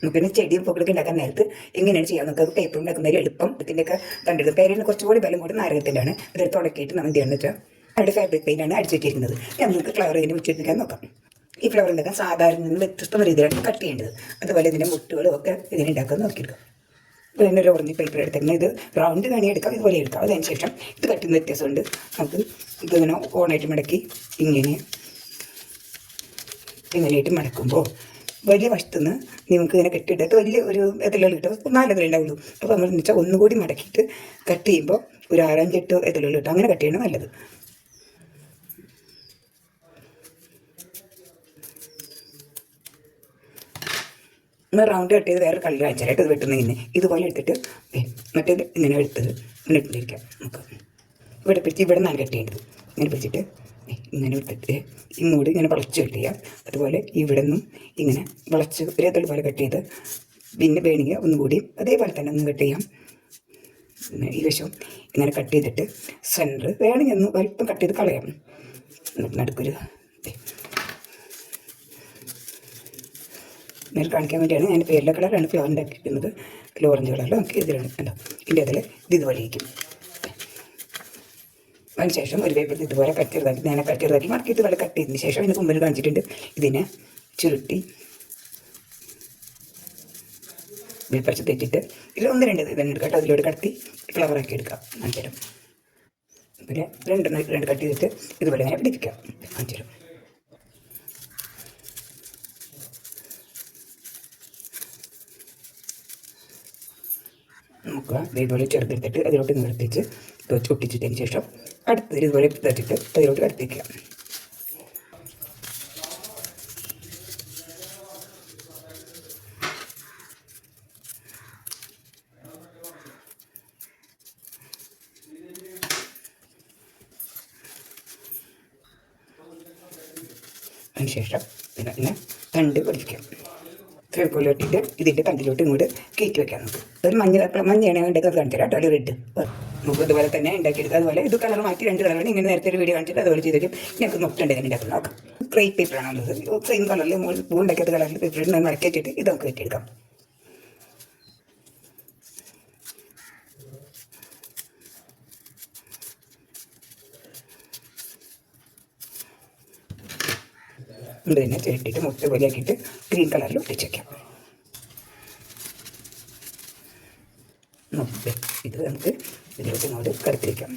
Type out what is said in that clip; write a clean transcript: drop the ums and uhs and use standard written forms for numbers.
നമുക്കിനി ചെടിയും പൂക്കളൊക്കെ ഉണ്ടാക്കാൻ നേരത്ത് എങ്ങനെയാണ് ചെയ്യാൻ നമുക്ക് പേപ്പർ ഉണ്ടാക്കുന്നതിൽ എളുപ്പം ഇതിൻ്റെയൊക്കെ കണ്ടിരുന്നത് പേരിന് കുറച്ചുകൂടി ബലം കൂടി നാരകത്തിലാണ് ഇതെടുത്ത് ഉടക്കിയിട്ട് നമ്മൾ എന്ത് ചെയ്യണമെന്ന് വെച്ചാൽ അവിടെ ഫാബ്രിക് പെയിൻ്റാണ് അടിച്ചിരിക്കുന്നത് നമുക്ക് ഫ്ലവർ ഇതിന് വെച്ചിരിക്കാൻ നോക്കാം. ഈ ഫ്ലവർ ഉണ്ടാക്കാൻ സാധാരണ നിന്ന് വ്യത്യസ്തമായ രീതിയിലാണ് കട്ട് ചെയ്യേണ്ടത്. അതുപോലെ ഇതിൻ്റെ മുട്ടുകളും ഒക്കെ ഇതിനെ ഉണ്ടാക്കാൻ നോക്കിയെടുക്കാം. പിന്നെ ഒരു ഓറഞ്ച് പേപ്പർ എടുത്തിരുന്നത് ഇത് റൗണ്ട് വേണമെങ്കിൽ എടുക്കാം, ഇതുപോലെ എടുക്കാം. അതിന് ശേഷം ഇത് കട്ടുന്ന വ്യത്യാസമുണ്ട്. നമുക്ക് ഇതിങ്ങനെ ഓണായിട്ട് മടക്കി ഇങ്ങനെയായിട്ട് മടക്കുമ്പോൾ വലിയ വശത്തുനിന്ന് നിങ്ങൾക്ക് ഇങ്ങനെ കെട്ടിയിട്ടത് വലിയ ഒരു എതളുകൾ കിട്ടും, 4 എതളേ ഉണ്ടാവുള്ളൂ. അപ്പോൾ നമ്മൾ എന്ന് വെച്ചാൽ ഒന്നുകൂടി മടക്കിയിട്ട് കട്ട് ചെയ്യുമ്പോൾ ഒരു 6-8 എതളുകൾ കിട്ടും. അങ്ങനെ കട്ട് ചെയ്യണം നല്ലത്. നമ്മൾ റൗണ്ട് കട്ട് ചെയ്ത് വേറെ കളർ കാണിച്ചാലായിട്ട് ഇത് വെട്ടുന്നതിന് ഇതുപോലെ എടുത്തിട്ട് മറ്റേത് ഇങ്ങനെ എടുത്തത് ഇങ്ങനെ ഇട്ടിരിക്കാം. നമുക്ക് ഇവിടെ പിടിച്ച് ഇവിടെ നിന്നാണ് കട്ട് ചെയ്യേണ്ടത്. ഇങ്ങനെ പിടിച്ചിട്ട് ഇങ്ങനെ എടുത്തിട്ട് ഇങ്ങോട്ട് ഇങ്ങനെ വളച്ച് കട്ട് ചെയ്യാം. അതുപോലെ ഇവിടെ നിന്നും ഇങ്ങനെ വളച്ച് ഒരേതൊരു പോലെ കട്ട് ചെയ്ത് പിന്നെ വേണമെങ്കിൽ ഒന്നുകൂടി അതേപോലെ തന്നെ ഒന്ന് കട്ട് ചെയ്യാം. ഈ വശം ഇങ്ങനെ കട്ട് ചെയ്തിട്ട് സെൻറ്റർ വേണമെങ്കിൽ ഒന്ന് വലിപ്പം കട്ട് ചെയ്ത് കളയാം. നടുക്കൊരു നേരെ കാണിക്കാൻ വേണ്ടിയാണ് ഞാൻ പേരിലെ കളറാണ് ഫ്ലവർ ഉണ്ടാക്കിയിരിക്കുന്നത്. ഓറഞ്ച് കളറിൽ നമുക്ക് ഇതിലാണ് കണ്ടോ. ഇതിൻ്റെ അതിൽ ഇതുപോലെ ഇരിക്കും. അതിനുശേഷം ഒരു പേപ്പർ ഇതുപോലെ കട്ട് ചെറുതാക്കി മടക്കി ഇതുപോലെ കട്ട് ചെയ്തതിന് ശേഷം ഇതിന് മുമ്പിൽ കാണിച്ചിട്ടുണ്ട്. ഇതിനെ ചുരുട്ടി പറിച്ച് തെറ്റിട്ട് ഇതിൽ 1-2 ഇതന്നെ എടുക്കട്ടെ. അതിലൂടെ കടത്തി ഫ്ലവറാക്കി എടുക്കാം. കാണിച്ചു പിന്നെ 2 കട്ട് ചെയ്തിട്ട് ഇതുപോലെ ഇങ്ങനെ പിടിപ്പിക്കാം. കാണിച്ചു നമുക്ക് ഇതുപോലെ ചെറുതെടുത്തിട്ട് അതിലോട്ട് നിർത്തിച്ച് ഒട്ടിച്ചിട്ടതിന് ശേഷം അടുത്തതിൽ ഇതുപോലെ വെച്ചിട്ട് അതിലോട്ട് കടത്തിക്കുക. അതിനുശേഷം പിന്നെ തണ്ട് പഠിപ്പിക്കാം. ഫെവിക്കോളിട്ടിട്ട് ഇതിൻ്റെ തണ്ടിലോട്ട് ഇങ്ങോട്ട് കയറ്റി വെക്കാം. നമുക്ക് ഒരു മഞ്ഞയാണ് വേണ്ടത് കാണിച്ചു തരാം കേട്ടോ. റെഡ് നമുക്ക് ഇതുപോലെ തന്നെ ഉണ്ടാക്കിയെടുക്കുക. അതുപോലെ ഇത് കളർ മാറ്റി 2 കളറാണ്. ഇങ്ങനെ നേരത്തെ ഒരു വീഡിയോ കാണിച്ചിട്ട് അതുപോലെ ചെയ്തിട്ട് ഞങ്ങൾക്ക് നോട്ടുണ്ട് എങ്ങനെ ഉണ്ടാക്കുന്നത് നോക്കാം. ക്രേപ്പ് പേപ്പറാണുള്ളത്. സെയിം കളറിൽ പൂ ഉണ്ടാക്കിയത് കളറിൽ പേപ്പറിൽ മടക്കി വെച്ചിട്ട് ഇത് നമുക്ക് കെട്ടിയെടുക്കാം. ഇത് തന്നെ ചേട്ടിട്ട് മുട്ട പോലെയാക്കിയിട്ട് ഗ്രീൻ കളറിൽ ഒട്ടിച്ച് വയ്ക്കാം. ഇത് നമുക്ക് ഇതിലോട്ട് ഇങ്ങോട്ട് കടത്തി വയ്ക്കാം.